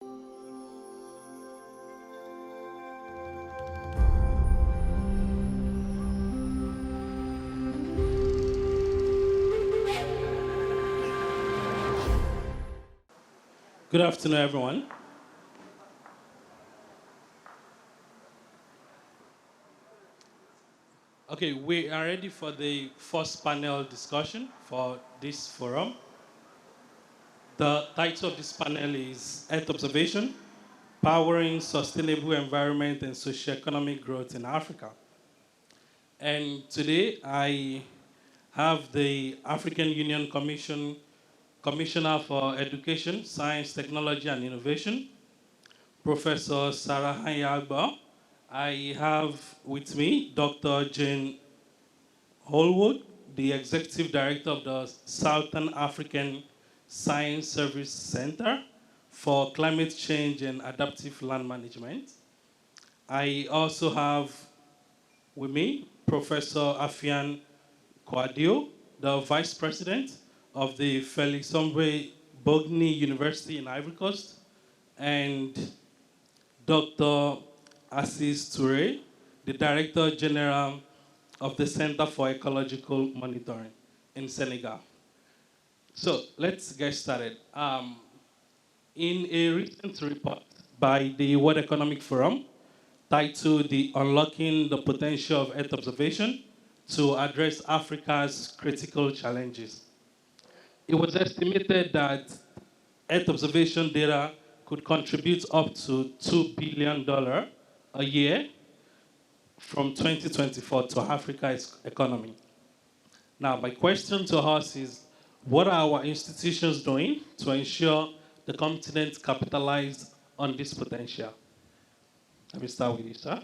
Good afternoon, everyone. Okay, we are ready for the first panel discussion for this forum. The title of this panel is Earth Observation, Powering Sustainable Environment and Socioeconomic Growth in Africa. And today I have the African Union Commissioner for Education, Science, Technology, and Innovation, Professor Sarah Hayagba. I have with me Dr. Jane Holwood, the Executive Director of the Southern African Science Service Center for Climate Change and Adaptive Land Management. I also have with me Professor Afian Kouadio, the Vice President of the Felix Hombre Bogny University in Ivory Coast, and Dr. Assis Touré, the Director General of the Center for Ecological Monitoring in Senegal. So let's get started. In a recent report by the World Economic Forum titled "The Unlocking the Potential of Earth Observation to Address Africa's Critical Challenges," it was estimated that Earth observation data could contribute up to $2 billion a year from 2024 to Africa's economy. Now, my question to us is, what are our institutions doing to ensure the continent capitalize on this potential? Let me start with you, sir.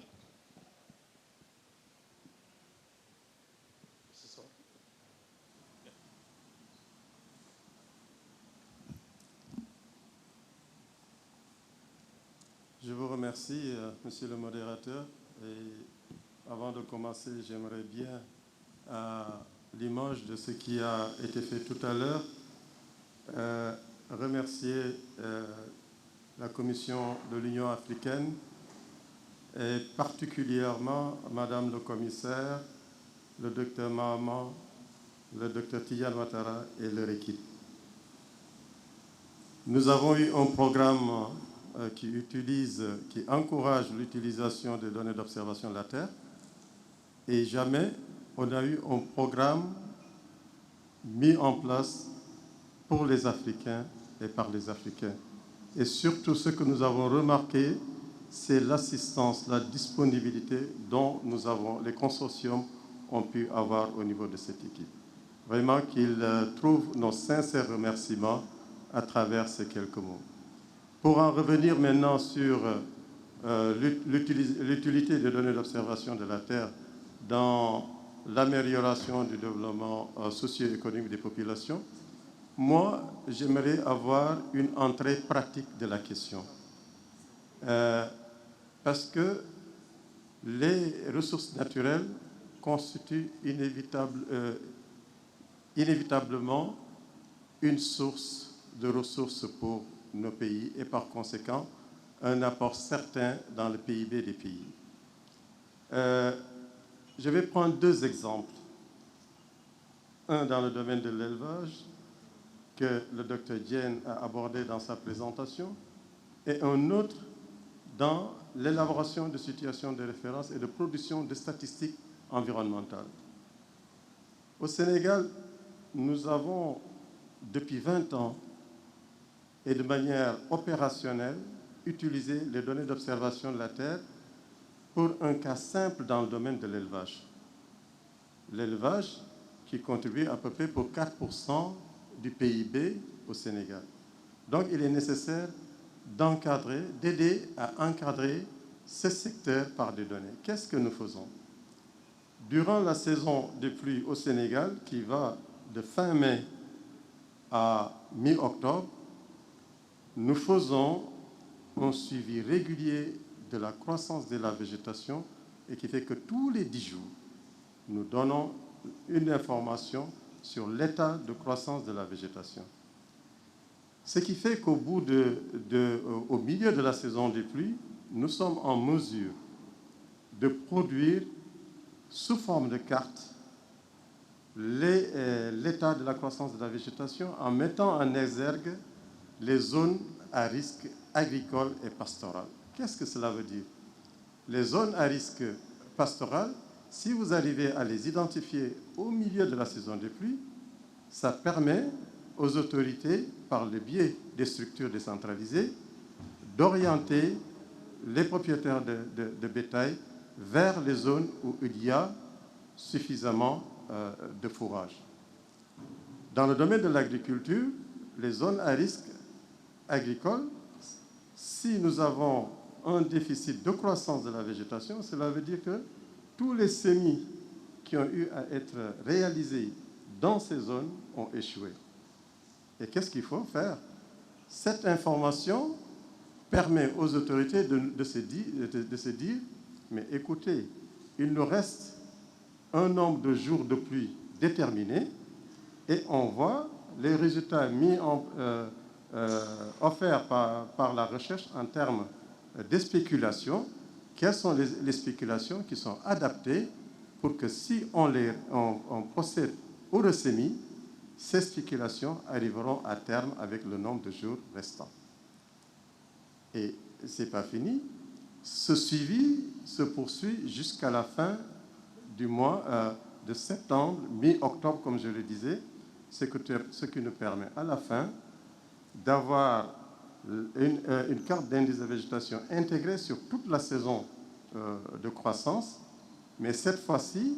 Je vous remercie, monsieur le modérateur. Et avant de commencer, j'aimerais bien, à l'image de ce qui a été fait tout à l'heure, remercier la Commission de l'Union africaine et particulièrement Madame le commissaire, le docteur Mahama, le docteur Tidiane Ouattara et leur équipe. Nous avons eu un programme qui encourage l'utilisation des données d'observation de la Terre, et jamais on a eu un programme mis en place pour les Africains et par les Africains. Et surtout, ce que nous avons remarqué, c'est l'assistance, la disponibilité dont les consortiums ont pu avoir au niveau de cette équipe. Vraiment qu'ils trouvent nos sincères remerciements à travers ces quelques mots. Pour en revenir maintenant sur l'utilité des données d'observation de la Terre dans l'amélioration du développement socio-économique des populations, moi, j'aimerais avoir une entrée pratique de la question. Parce que les ressources naturelles constituent inévitablement une source de ressources pour nos pays et par conséquent un apport certain dans le PIB des pays. Je vais prendre deux exemples. Un dans le domaine de l'élevage que le docteur Diène a abordé dans sa présentation et un autre dans l'élaboration de situations de référence et de production de statistiques environnementales. Au Sénégal, nous avons depuis 20 ans et de manière opérationnelle utilisé les données d'observation de la Terre pour un cas simple dans le domaine de l'élevage. L'élevage qui contribue à peu près pour 4% du PIB au Sénégal. Donc il est nécessaire d'aider à encadrer ce secteur par des données. Qu'est-ce que nous faisons? Durant la saison des pluies au Sénégal, qui va de fin mai à mi-octobre, nous faisons un suivi régulier de la croissance de la végétation et qui fait que tous les 10 jours, nous donnons une information sur l'état de croissance de la végétation. Ce qui fait qu'au au milieu de la saison des pluies, nous sommes en mesure de produire sous forme de carte l'état de la croissance de la végétation en mettant en exergue les zones à risque agricole et pastoral. Qu'est-ce que cela veut dire? Les zones à risque pastoral, si vous arrivez à les identifier au milieu de la saison des pluies, ça permet aux autorités, par le biais des structures décentralisées, d'orienter les propriétaires de bétail vers les zones où il y a suffisamment de fourrage. Dans le domaine de l'agriculture, les zones à risque agricole, si nous avons un déficit de croissance de la végétation, cela veut dire que tous les semis qui ont eu à être réalisés dans ces zones ont échoué. Et qu'est-ce qu'il faut faire? Cette information permet aux autorités de se dire, mais écoutez, il nous reste un nombre de jours de pluie déterminé et on voit les résultats offerts par la recherche en termes de spéculation. Quelles sont les spéculations qui sont adaptées pour que si on procède au ressemis, ces spéculations arriveront à terme avec le nombre de jours restants. Et ce n'est pas fini. Ce suivi se poursuit jusqu'à la fin du mois de septembre, mi-octobre, comme je le disais, ce qui nous permet à la fin d'avoir une carte d'indice de végétation intégrée sur toute la saison de croissance, mais cette fois-ci,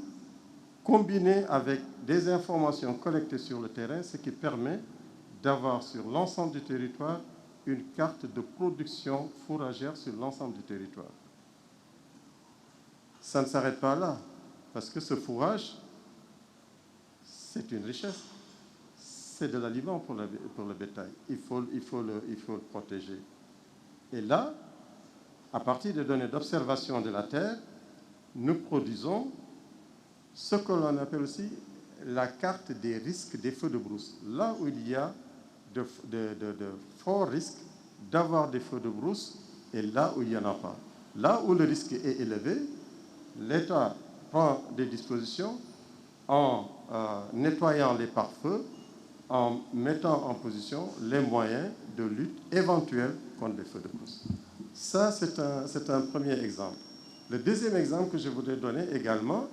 combinée avec des informations collectées sur le terrain, ce qui permet d'avoir sur l'ensemble du territoire une carte de production fourragère sur l'ensemble du territoire. Ça ne s'arrête pas là, parce que ce fourrage, c'est une richesse. C'est de l'aliment pour le bétail. Il faut le protéger. Et là, à partir des données d'observation de la terre, nous produisons ce que l'on appelle aussi la carte des risques des feux de brousse. Là où il y a de forts risques d'avoir des feux de brousse et là où il n'y en a pas. Là où le risque est élevé, l'État prend des dispositions en nettoyant les pare-feux, en mettant en position les moyens de lutte éventuels contre les feux de brousse. Ça, c'est un premier exemple. Le deuxième exemple que je voudrais donner également,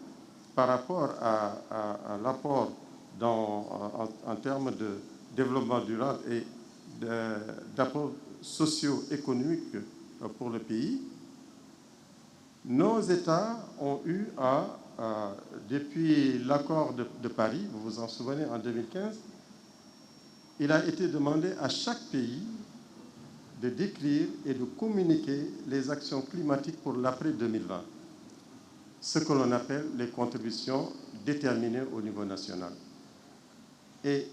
par rapport à l'apport en termes de développement durable et d'apport socio-économique pour le pays, nos États ont eu depuis l'accord de Paris, vous vous en souvenez, en 2015, il a été demandé à chaque pays de décrire et de communiquer les actions climatiques pour l'après 2020, ce que l'on appelle les contributions déterminées au niveau national. Et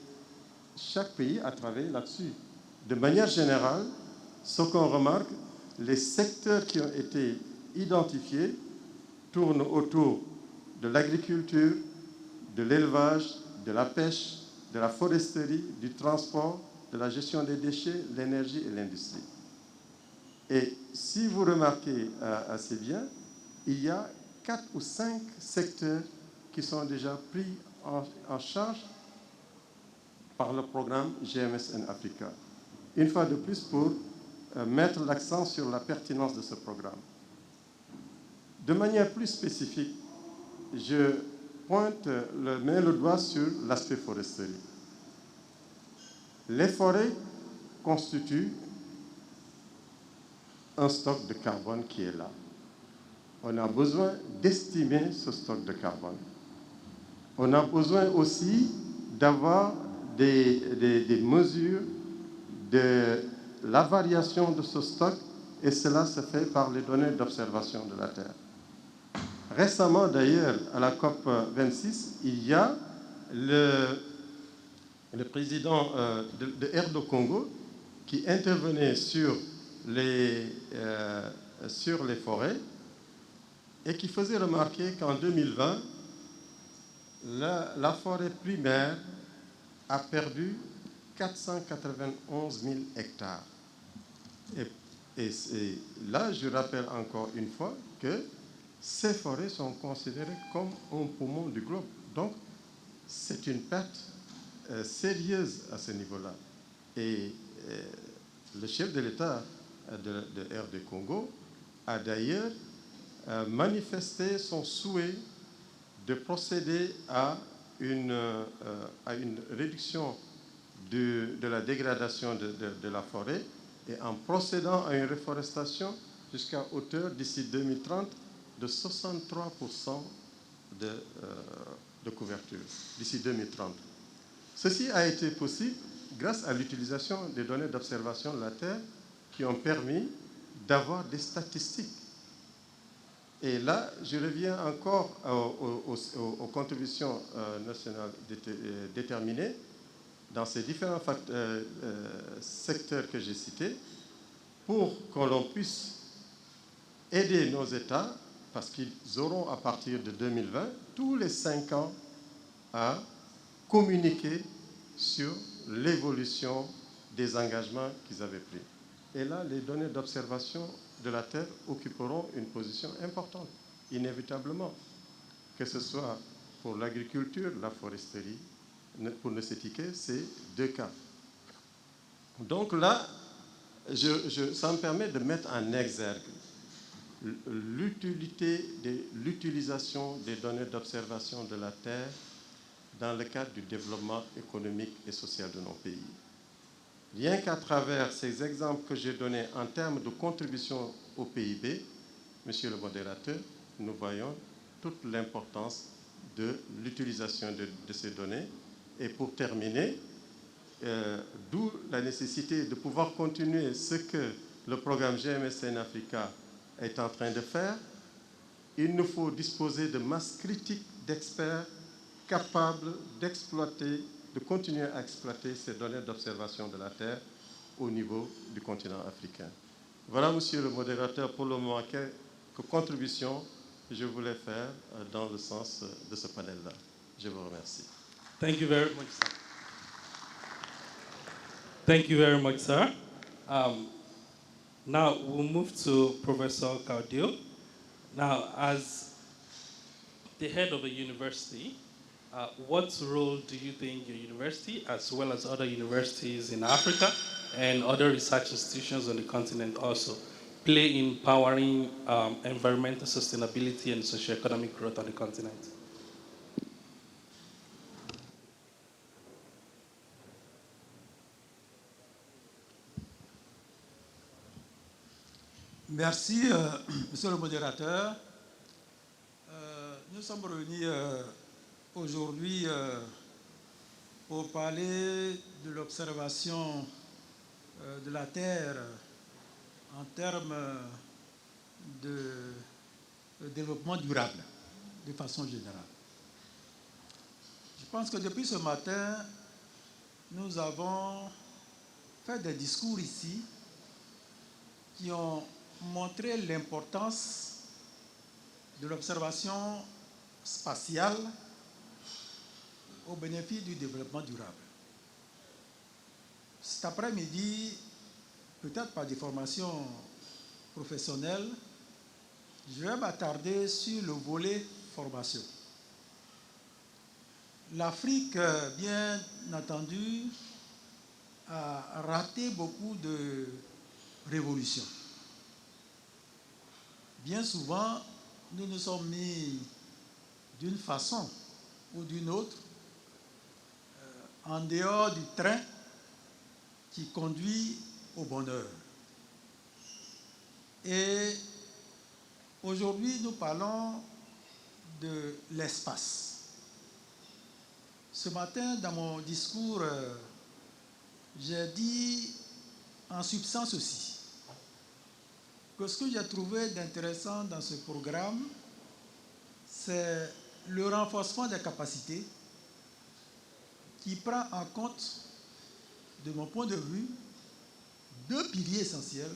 chaque pays a travaillé là-dessus. De manière générale, ce qu'on remarque, les secteurs qui ont été identifiés tournent autour de l'agriculture, de l'élevage, de la pêche, de la foresterie, du transport, de la gestion des déchets, l'énergie et l'industrie. Et si vous remarquez assez bien, il y a 4 ou 5 secteurs qui sont déjà pris en charge par le programme GMSN Africa. Une fois de plus, pour mettre l'accent sur la pertinence de ce programme. De manière plus spécifique, je mets le doigt sur l'aspect foresterie. Les forêts constituent un stock de carbone qui est là. On a besoin d'estimer ce stock de carbone. On a besoin aussi d'avoir des mesures de la variation de ce stock, et cela se fait par les données d'observation de la Terre. Récemment, d'ailleurs, à la COP 26, il y a le président de RDO Congo qui intervenait sur les forêts et qui faisait remarquer qu'en 2020, la forêt primaire a perdu 491 000 hectares. Et là, je rappelle encore une fois que ces forêts sont considérées comme un poumon du globe. Donc, c'est une perte sérieuse à ce niveau-là. Et le chef de l'État de RD Congo a d'ailleurs manifesté son souhait de procéder à une réduction de la dégradation de la forêt et en procédant à une reforestation jusqu'à hauteur d'ici 2030 de 63% de couverture, d'ici 2030. Ceci a été possible grâce à l'utilisation des données d'observation de la Terre qui ont permis d'avoir des statistiques. Et là, je reviens encore aux contributions nationales déterminées dans ces différents secteurs que j'ai cités pour que l'on puisse aider nos États, parce qu'ils auront à partir de 2020, tous les 5 ans, à communiquer sur l'évolution des engagements qu'ils avaient pris. Et là, les données d'observation de la Terre occuperont une position importante, inévitablement, que ce soit pour l'agriculture, la foresterie, pour ne citer que ces 2 cas. Donc là, ça me permet de mettre en exergue l'utilisation des données d'observation de la Terre dans le cadre du développement économique et social de nos pays. Rien qu'à travers ces exemples que j'ai donnés en termes de contribution au PIB, Monsieur le modérateur, nous voyons toute l'importance de l'utilisation de ces données. Et pour terminer, d'où la nécessité de pouvoir continuer ce que le programme GMSN Africa est en train de faire. Il nous faut disposer de masses critiques d'experts capables d'exploiter, de continuer à exploiter ces données d'observation de la Terre au niveau du continent africain. Voilà, Monsieur le modérateur, pour le moment, quelques contributions que je voulais faire dans le sens de ce panel-là. Je vous remercie. Thank you very much, sir. Thank you very much, sir. Now we'll move to Professor Caudil. Now, as the head of a university, what role do you think your university, as well as other universities in Africa and other research institutions on the continent also, play in powering environmental sustainability and socioeconomic growth on the continent? Merci, Monsieur le modérateur. Nous sommes réunis aujourd'hui pour parler de l'observation de la Terre en termes de développement durable, de façon générale. Je pense que depuis ce matin, nous avons fait des discours ici qui ont montré l'importance de l'observation spatiale au bénéfice du développement durable. Cet après-midi, peut-être par des formations professionnelles, je vais m'attarder sur le volet formation. L'Afrique, bien entendu, a raté beaucoup de révolutions. Bien souvent, nous nous sommes mis d'une façon ou d'une autre en dehors du train qui conduit au bonheur. Et aujourd'hui, nous parlons de l'espace. Ce matin, dans mon discours, j'ai dit en substance aussi que ce que j'ai trouvé d'intéressant dans ce programme, c'est le renforcement des capacités qui prend en compte, de mon point de vue, 2 piliers essentiels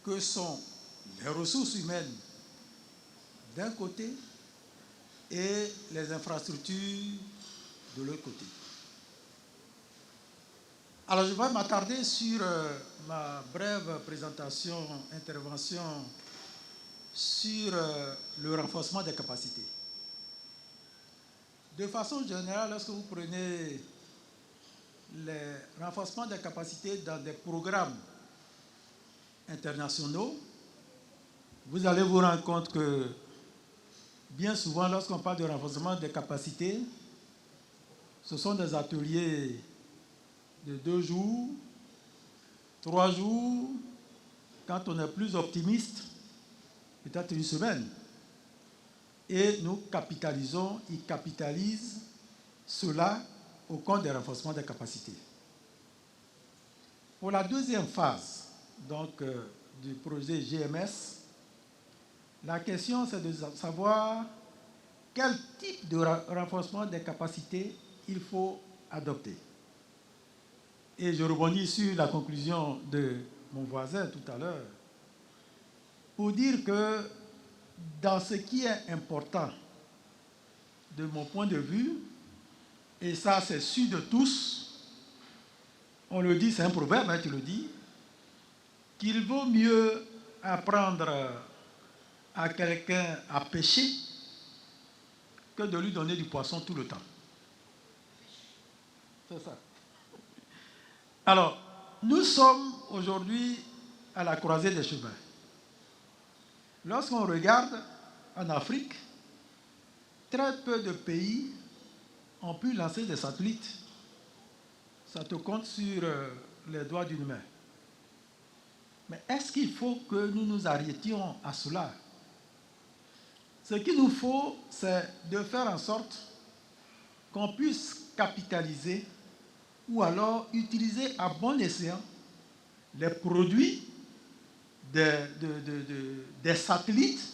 que sont les ressources humaines d'un côté et les infrastructures de l'autre côté. Alors, je vais m'attarder sur ma brève intervention sur le renforcement des capacités. De façon générale, lorsque vous prenez les renforcements des capacités dans des programmes internationaux, vous allez vous rendre compte que bien souvent, lorsqu'on parle de renforcement des capacités, ce sont des ateliers de 2 jours, 3 jours, quand on est plus optimiste, peut-être 1 semaine. Et nous capitalisons, ils capitalisent cela au compte des renforcements des capacités. Pour la deuxième phase donc, du projet GMS, la question c'est de savoir quel type de renforcement des capacités il faut adopter. Et je rebondis sur la conclusion de mon voisin tout à l'heure pour dire que dans ce qui est important, de mon point de vue, et ça c'est su de tous, on le dit, c'est un proverbe, hein, tu le dis, qu'il vaut mieux apprendre à quelqu'un à pêcher que de lui donner du poisson tout le temps. C'est ça. Alors, nous sommes aujourd'hui à la croisée des chemins. Lorsqu'on regarde en Afrique, très peu de pays ont pu lancer des satellites. Ça te compte sur les doigts d'une main. Mais est-ce qu'il faut que nous nous arrêtions à cela? Ce qu'il nous faut, c'est de faire en sorte qu'on puisse capitaliser ou alors utiliser à bon escient les produits des satellites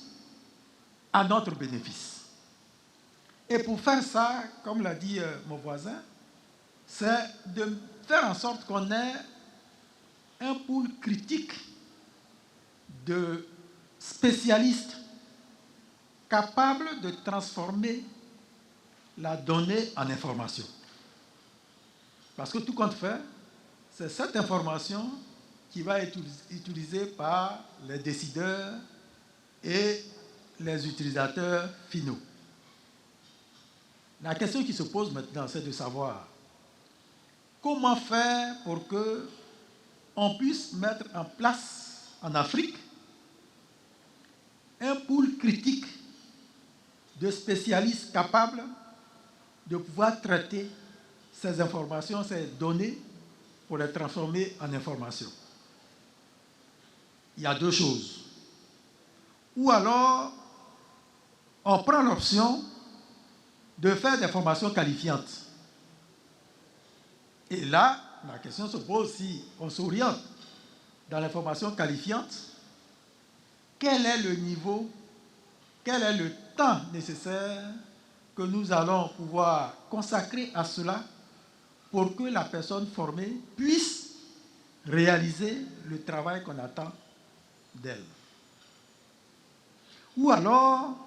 à notre bénéfice. Et pour faire ça, comme l'a dit mon voisin, c'est de faire en sorte qu'on ait un pool critique de spécialistes capables de transformer la donnée en information. Parce que tout compte fait, c'est cette information qui va être utilisée par les décideurs et les utilisateurs finaux. La question qui se pose maintenant, c'est de savoir comment faire pour qu'on puisse mettre en place en Afrique un pool critique de spécialistes capables de pouvoir traiter ces informations, ces données, pour les transformer en informations. Il y a 2 choses. Ou alors, on prend l'option de faire des formations qualifiantes. Et là, la question se pose si on s'oriente dans les formations qualifiantes, quel est le niveau, quel est le temps nécessaire que nous allons pouvoir consacrer à cela pour que la personne formée puisse réaliser le travail qu'on attend d'elle. Ou alors,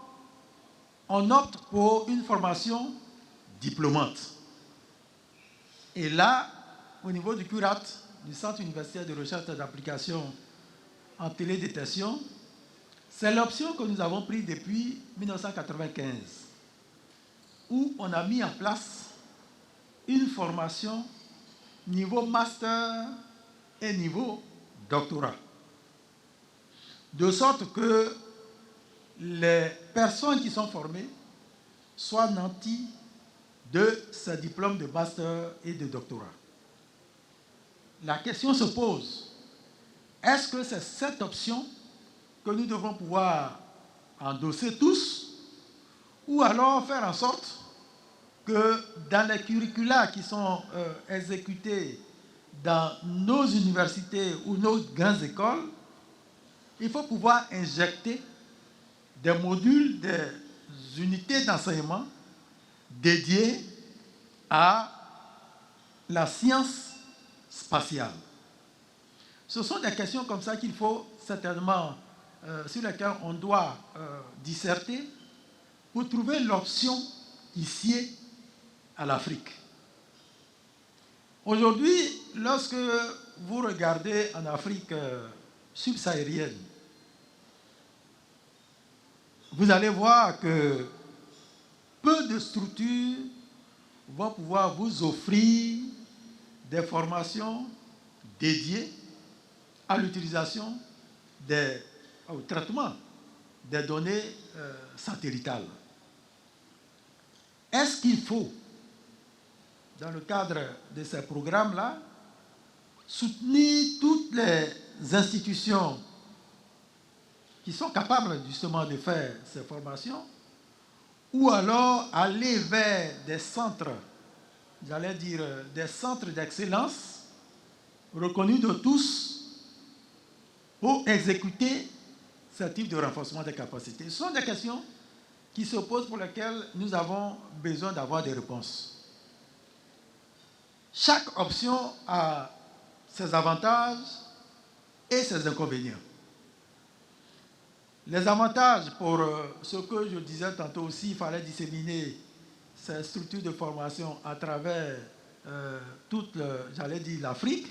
on opte pour une formation diplômante. Et là, au niveau du CURAT, du Centre universitaire de recherche et d'application en télédétection, c'est l'option que nous avons prise depuis 1995, où on a mis en place une formation niveau master et niveau doctorat. De sorte que les personnes qui sont formées soient nanties de ces diplômes de master et de doctorat. La question se pose, est-ce que c'est cette option que nous devons pouvoir endosser tous, ou alors faire en sorte que dans les curricula qui sont exécutés dans nos universités ou nos grandes écoles, il faut pouvoir injecter des modules, des unités d'enseignement dédiées à la science spatiale. Ce sont des questions comme ça qu'il faut certainement, sur lesquelles on doit disserter pour trouver l'option ici à l'Afrique. Aujourd'hui, lorsque vous regardez en Afrique subsaharienne, vous allez voir que peu de structures vont pouvoir vous offrir des formations dédiées à l'utilisation au traitement des données satellitales. Est-ce qu'il faut, dans le cadre de ces programmes-là, soutenir toutes les institutions qui sont capables justement de faire ces formations, ou alors aller vers des centres, j'allais dire des centres d'excellence reconnus de tous pour exécuter ce type de renforcement des capacités? Ce sont des questions qui se posent, pour lesquelles nous avons besoin d'avoir des réponses. Chaque option a ses avantages et ses inconvénients. Les avantages, pour ce que je disais tantôt aussi, il fallait disséminer ces structures de formation à travers toute, j'allais dire, l'Afrique.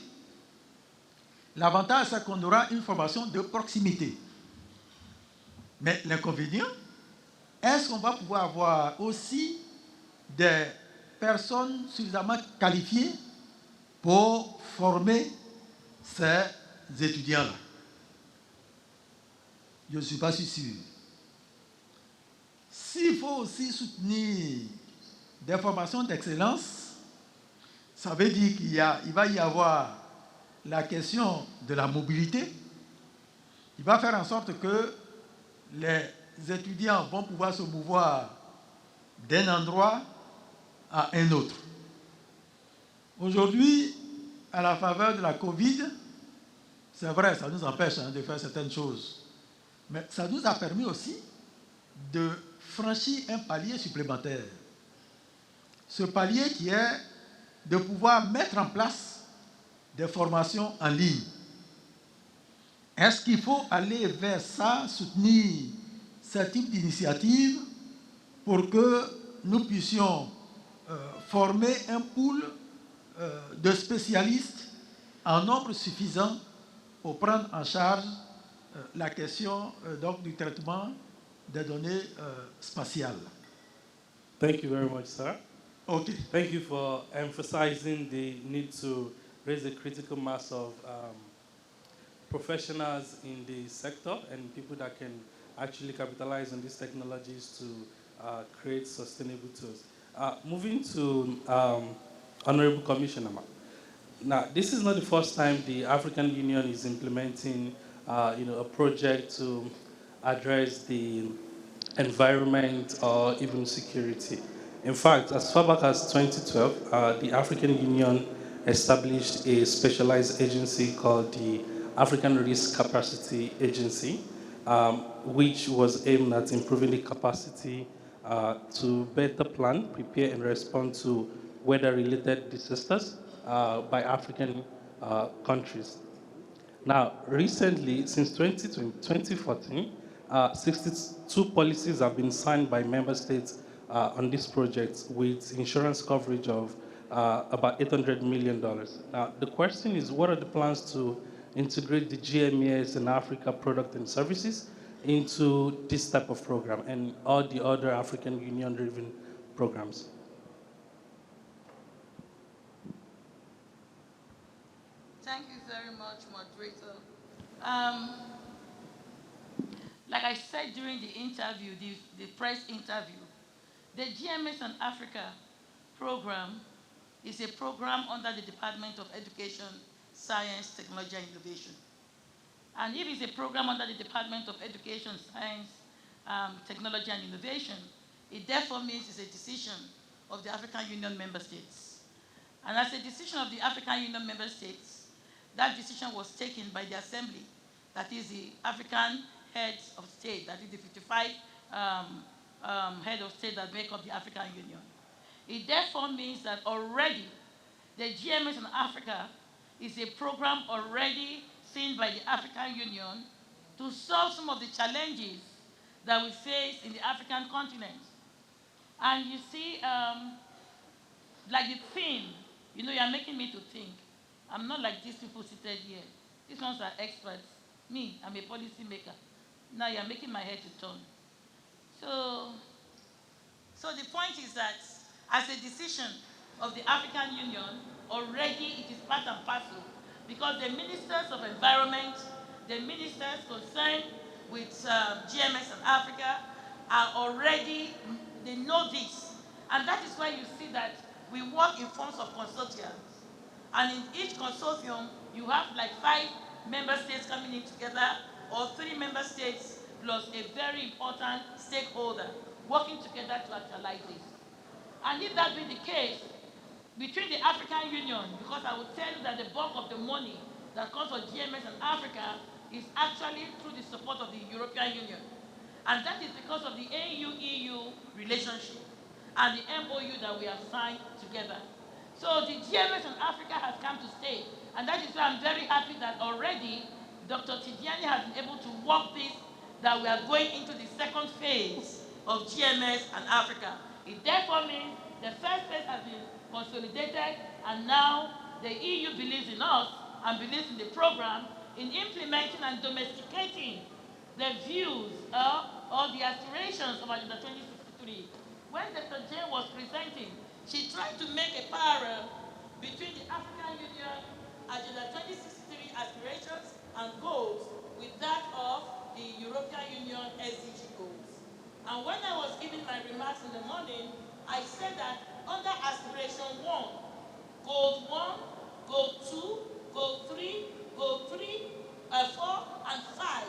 L'avantage, c'est qu'on aura une formation de proximité. Mais l'inconvénient, est-ce qu'on va pouvoir avoir aussi des personnes suffisamment qualifiées pour former ces étudiants-là? Je ne suis pas si sûr. S'il faut aussi soutenir des formations d'excellence, ça veut dire qu'il va y avoir la question de la mobilité. Il va faire en sorte que les étudiants vont pouvoir se mouvoir d'un endroit à un autre. Aujourd'hui, à la faveur de la Covid, c'est vrai, ça nous empêche de faire certaines choses. Mais ça nous a permis aussi de franchir un palier supplémentaire. Ce palier qui est de pouvoir mettre en place des formations en ligne. Est-ce qu'il faut aller vers ça, soutenir ce type d'initiative pour que nous puissions former un pool de spécialistes en nombre suffisant pour prendre en charge la question donc, du traitement des données spatiales? Thank you very much, sir. Okay. Thank you for emphasizing the need to raise a critical mass of professionals in the sector and people that can actually capitalize on these technologies to create sustainable tools. Moving to Honorable Commissioner. Now, this is not the first time the African Union is implementing a project to address the environment or even security. In fact, as far back as 2012, the African Union established a specialized agency called the African Risk Capacity Agency, which was aimed at improving the capacity to better plan, prepare, and respond to weather-related disasters by African countries. Now, recently, since 2014, 62 policies have been signed by member states on this project with insurance coverage of about $800 million. Now, the question is, what are the plans to integrate the GMES in Africa product and services into this type of program and all the other African Union-driven programs? Thank you very much, moderator. Like I said during the interview, the press interview, the GMS and Africa program is a program under the Department of Education, Science, Technology, and Innovation. And if it's a program under the Department of Education, Science, Technology, and Innovation, it therefore means it's a decision of the African Union member states. And as a decision of the African Union member states, that decision was taken by the Assembly, that is the African heads of state, that is the 55 head of state that make up the African Union. It therefore means that already the GMS in Africa is a program already seen by the African Union to solve some of the challenges that we face in the African continent. And you see, like the theme You know, you're making me to think. I'm not like these people seated here. These ones are experts. Me, I'm a policy maker. Now you're making my head to turn. So the point is that as a decision of the African Union, already it is part and parcel because the ministers of environment, the ministers concerned with GMS and Africa are already, they know this. And that is why you see that we work in forms of consortia. And in each consortium, you have like 5 member states coming in together or 3 member states plus a very important stakeholder working together to actualize this. And if that be the case, between the African Union, because I will tell you that the bulk of the money that comes for GMS in Africa is actually through the support of the European Union. And that is because of the AU-EU relationship and the MOU that we have signed together. So the GMS in Africa has come to stay. And that is why I'm very happy that already Dr. Tidjani has been able to work this, that we are going into the second phase of GMS and Africa. It therefore means the first phase has been consolidated, and now the EU believes in us and believes in the program in implementing and domesticating the views or the aspirations of Agenda 2063. When Dr. Jane was presenting, she tried to make a parallel between the African Union Agenda 2063 aspirations and goals with that of the European Union SDG goals. And when I was giving my remarks in the morning, I said that under aspiration 1, goal 1, goal 2, goal 3, goal 4, and 5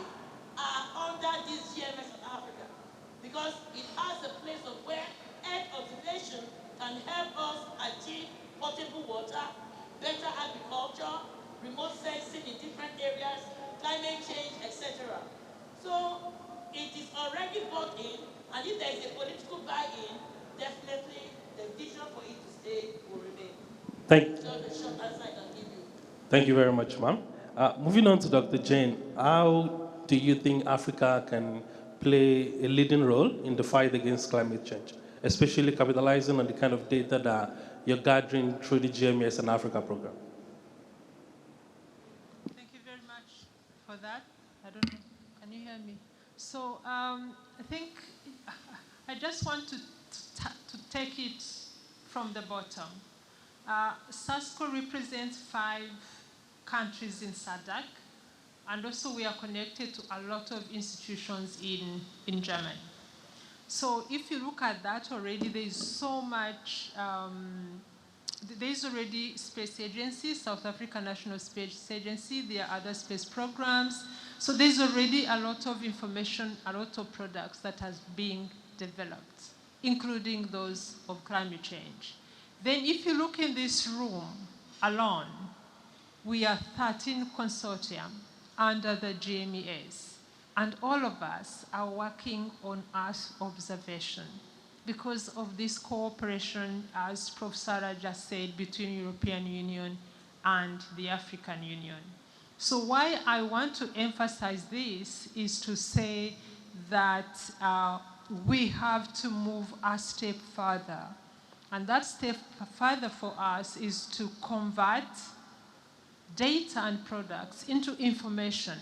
are under this GMS in Africa because it has a place of where Earth observation can help us achieve potable water, better agriculture, remote sensing in different areas, climate change, etc. So it is already bought in, and if there is a political buy-in, definitely the vision for it to stay will remain. So the short answer I can give you. Thank you very much, ma'am. Moving on to Dr. Jane, how do you think Africa can play a leading role in the fight against climate change, especially capitalizing on the kind of data that you're gathering through the GMS and Africa program? Thank you very much for that. I don't know, can you hear me? So I think I just want to take it from the bottom. SASCO represents 5 countries in SADC, and also we are connected to a lot of institutions in Germany. So if you look at that already, there is so much, there is already Space Agency, South African National Space Agency, there are other space programs. So there's already a lot of information, a lot of products that has been developed, including those of climate change. Then if you look in this room alone, we are 13 consortium under the GMES, and all of us are working on Earth observation because of this cooperation, as Prof. Sarah just said, between European Union and the African Union. So why I want to emphasize this is to say that we have to move a step further. And that step further for us is to convert data and products into information.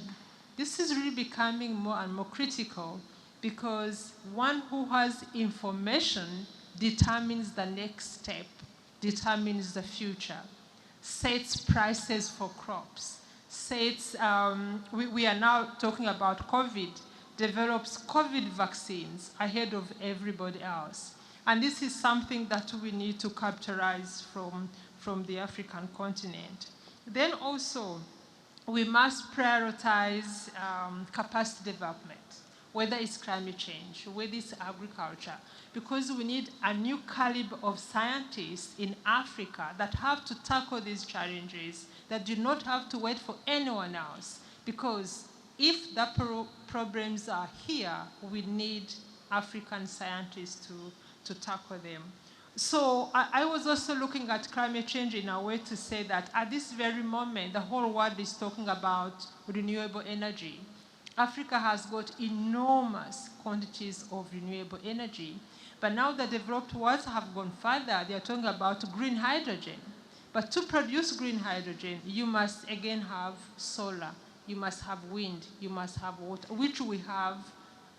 This is really becoming more and more critical because one who has information determines the next step, determines the future, sets prices for crops, sets, we are now talking about COVID, develops COVID vaccines ahead of everybody else. And this is something that we need to capitalize from the African continent. Then also, we must prioritize capacity development, whether it's climate change, whether it's agriculture, because we need a new caliber of scientists in Africa that have to tackle these challenges, that do not have to wait for anyone else. Because if the problems are here, we need African scientists to tackle them. So I was also looking at climate change in a way to say that at this very moment, the whole world is talking about renewable energy. Africa has got enormous quantities of renewable energy, but now the developed worlds have gone further. They are talking about green hydrogen. But to produce green hydrogen, you must again have solar, you must have wind, you must have water, which we have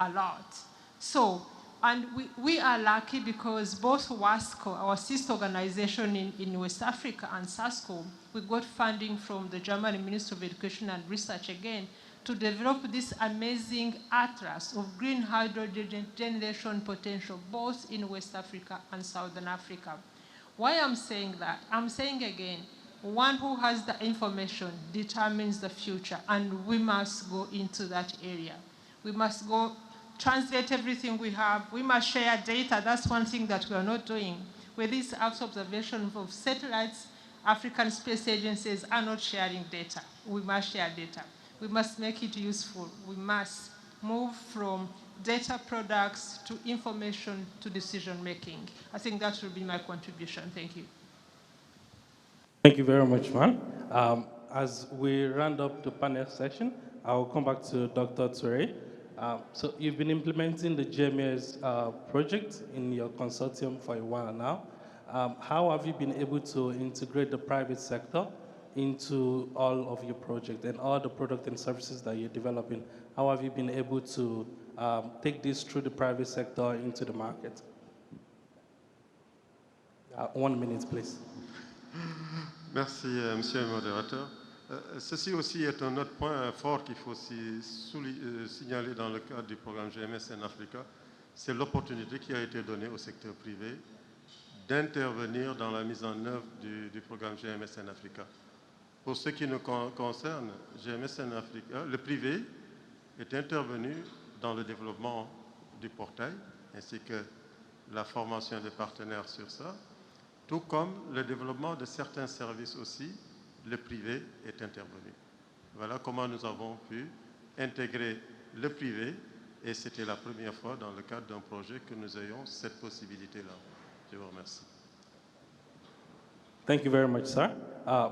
a lot. So, and we are lucky because both WASCO, our sister organization in West Africa, and SASCO, we got funding from the German Ministry of Education and Research again to develop this amazing atlas of green hydrogen generation potential, both in West Africa and Southern Africa. Why I'm saying that? I'm saying again, one who has the information determines the future, and we must go into that area. We must go translate everything we have. We must share data. That's one thing that we are not doing. With this Earth observation of satellites, African space agencies are not sharing data. We must share data. We must make it useful. We must move from data products to information to decision making. I think that will be my contribution. Thank you. Thank you very much, man. As we round up the panel session, I'll come back to Dr. Toure. So you've been implementing the GMS project in your consortium for a while now. How have you been able to integrate the private sector into all of your projects and all the products and services that you're developing? How have you been able to take this through the private sector into the market? 1 minute, please. Merci, monsieur le modérateur. Ceci aussi est un autre point fort qu'il faut signaler dans le cadre du programme GMS en Africa. C'est l'opportunité qui a été donnée au secteur privé d'intervenir dans la mise en œuvre du programme GMS en Africa. Pour ce qui nous concerne, GMS en Africa, le privé est intervenu dans le développement du portail ainsi que la formation des partenaires sur ça. Tout comme le développement de certains services aussi, le privé est intervenu. Voilà comment nous avons pu intégrer le privé, et c'était la première fois dans le cadre d'un projet que nous ayons cette possibilité-là. Je vous remercie. Thank you very much, sir.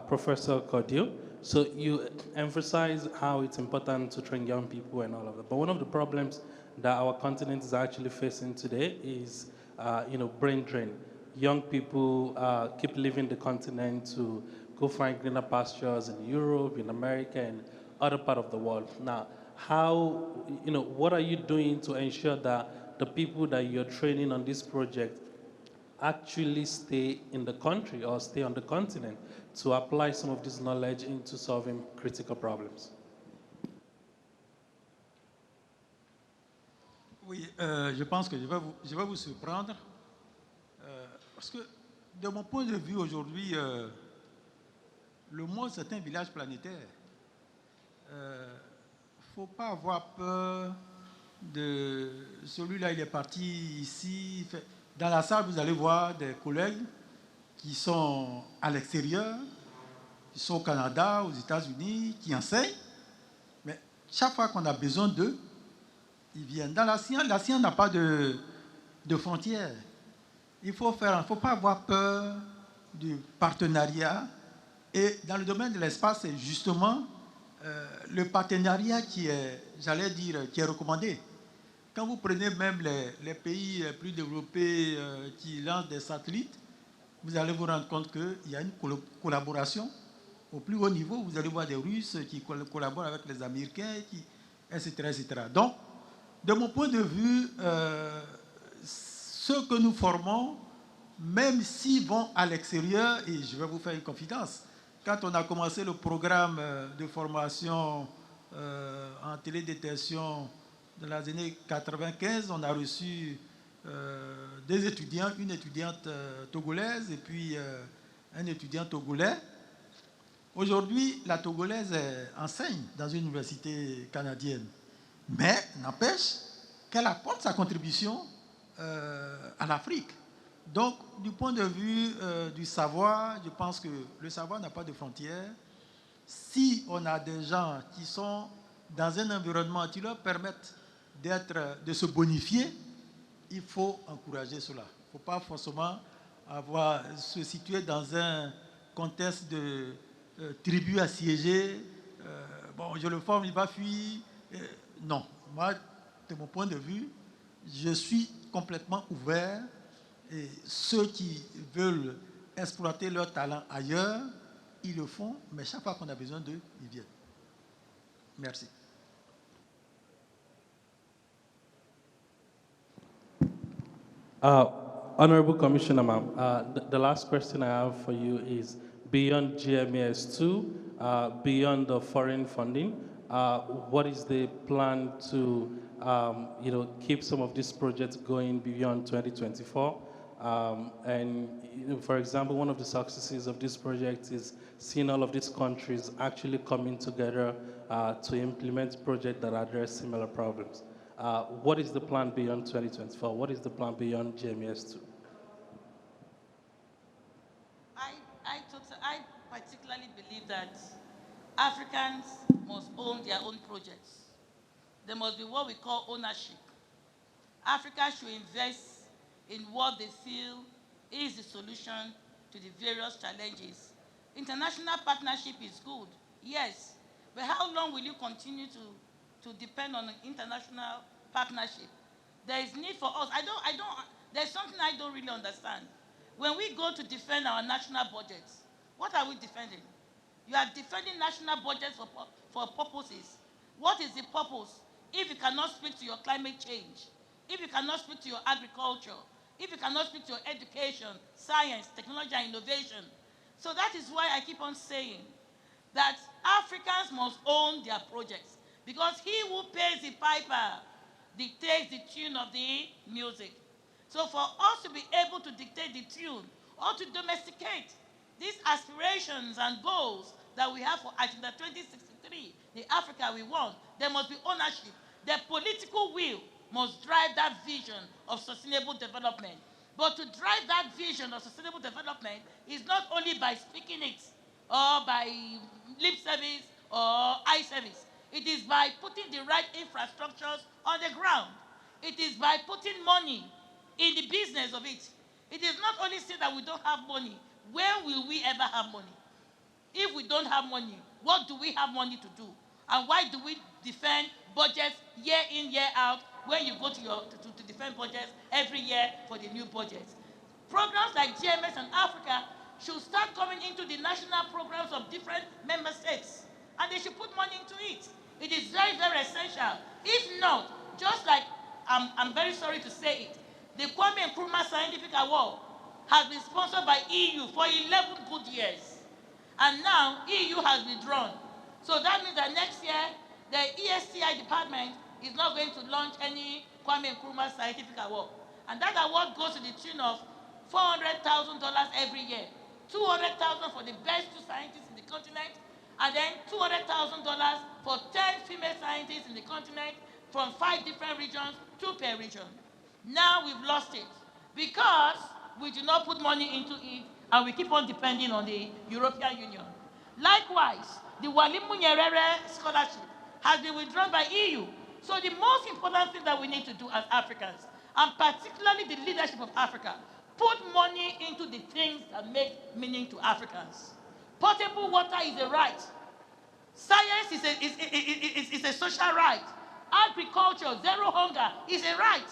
Professor Cordier, so you emphasize how it's important to train young people and all of that, but one of the problems that our continent is actually facing today is, brain drain. Young people keep leaving the continent to go find greener pastures in Europe, in America, and other part of the world. Now, what are you doing to ensure that the people that you're training on this project actually stay in the country or stay on the continent to apply some of this knowledge into solving critical problems? Oui, je pense que je vais vous surprendre. Parce que, de mon point de vue aujourd'hui, le monde, c'est un village planétaire. Il ne faut pas avoir peur de celui-là, il est parti ici. Dans la salle, vous allez voir des collègues qui sont à l'extérieur, qui sont au Canada, aux États-Unis, qui enseignent. Mais chaque fois qu'on a besoin d'eux, ils viennent. Dans la science n'a pas de frontières. Il ne faut pas avoir peur du partenariat. Et dans le domaine de l'espace, c'est justement le partenariat qui est recommandé. Quand vous prenez même les pays les plus développés qui lancent des satellites, vous allez vous rendre compte qu'il y a une collaboration au plus haut niveau. Vous allez voir des Russes qui collaborent avec les Américains, etc., etc. Donc, de mon point de vue, ceux que nous formons, même s'ils vont à l'extérieur, et je vais vous faire une confidence, quand on a commencé le programme de formation en télédétection dans les années 95, on a reçu des étudiants, une étudiante togolaise et puis un étudiant togolais. Aujourd'hui, la togolaise enseigne dans une université canadienne, mais n'empêche qu'elle apporte sa contribution à l'Afrique. Donc, du point de vue du savoir, je pense que le savoir n'a pas de frontières. Si on a des gens qui sont dans un environnement qui leur permettent de se bonifier, il faut encourager cela. Il ne faut pas forcément se situer dans un contexte de tribu assiégée. Bon, je le forme, il va fuir. Non, moi, de mon point de vue, je suis complètement ouvert. Et ceux qui veulent exploiter leur talent ailleurs, ils le font, mais chaque fois qu'on a besoin d'eux, ils viennent. Merci. Honorable Commissioner, ma'am, the last question I have for you is beyond GMES2, beyond the foreign funding, what is the plan to keep some of these projects going beyond 2024? For example, one of the successes of this project is seeing all of these countries actually coming together to implement projects that address similar problems. What is the plan beyond 2024? What is the plan beyond GMES2? I particularly believe that Africans must own their own projects. There must be what we call ownership. Africa should invest in what they feel is the solution to the various challenges. International partnership is good, yes, but how long will you continue to depend on international partnership? There is need for us. There's something I don't really understand. When we go to defend our national budgets, what are we defending? You are defending national budgets for purposes. What is the purpose if you cannot speak to your climate change, if you cannot speak to your agriculture, if you cannot speak to your education, science, technology, and innovation? So that is why I keep on saying that Africans must own their projects, because he who pays the piper dictates the tune of the music. So for us to be able to dictate the tune or to domesticate these aspirations and goals that we have for Agenda 2063, the Africa we want, there must be ownership. The political will must drive that vision of sustainable development. But to drive that vision of sustainable development is not only by speaking it or by lip service or eye service. It is by putting the right infrastructures on the ground. It is by putting money in the business of it. It is not only saying that we don't have money. When will we ever have money? If we don't have money, what do we have money to do? And why do we defend budgets year in, year out, when you go to defend budgets every year for the new budgets? Programs like GMS and Africa should start coming into the national programs of different member states, and they should put money into it. It is very, very essential. If not, just like, I'm very sorry to say it, the Kwame Nkrumah Scientific Award has been sponsored by EU for 11 good years. And now EU has withdrawn. So that means that next year, the ESTI department is not going to launch any Kwame Nkrumah Scientific Award. And that award goes to the tune of $400,000 every year. $200,000 for the best 2 scientists in the continent, and then $200,000 for 10 female scientists in the continent from 5 different regions, 2 per region. Now we've lost it because we do not put money into it, and we keep on depending on the European Union. Likewise, the Walimu Nyerere scholarship has been withdrawn by EU. So the most important thing that we need to do as Africans, and particularly the leadership of Africa, put money into the things that make meaning to Africans. Potable water is a right. Science is a social right. Agriculture, zero hunger, is a right.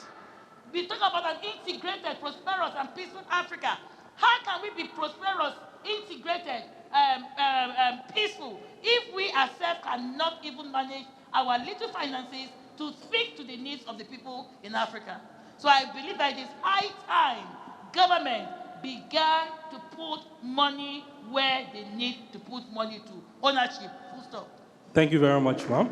We talk about an integrated, prosperous, and peaceful Africa. How can we be prosperous, integrated, peaceful, if we ourselves cannot even manage our little finances to speak to the needs of the people in Africa? So I believe that it is high time government began to put money where they need to put money to. Ownership, full stop. Thank you very much, ma'am.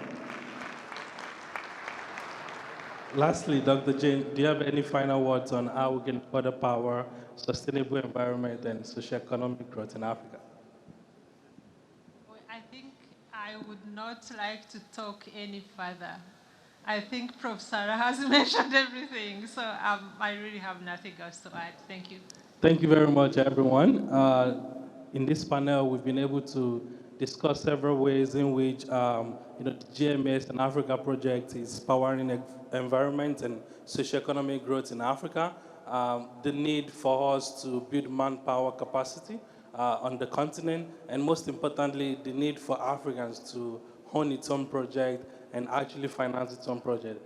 Lastly, Dr. Jane, do you have any final words on how we can further power sustainable environment and socio-economic growth in Africa? I think I would not like to talk any further. I think Prof. Sarah has mentioned everything, so I really have nothing else to add. Thank you. Thank you very much, everyone. In this panel, we've been able to discuss several ways in which the GMS and Africa project is powering environment and socio-economic growth in Africa, the need for us to build manpower capacity on the continent, and most importantly, the need for Africans to own its own project and actually finance its own project.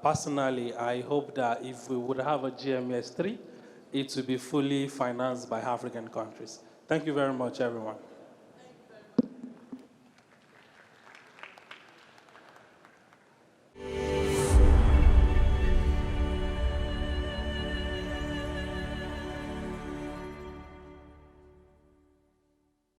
Personally, I hope that if we would have a GMS 3, it to be fully financed by African countries. Thank you very much, everyone.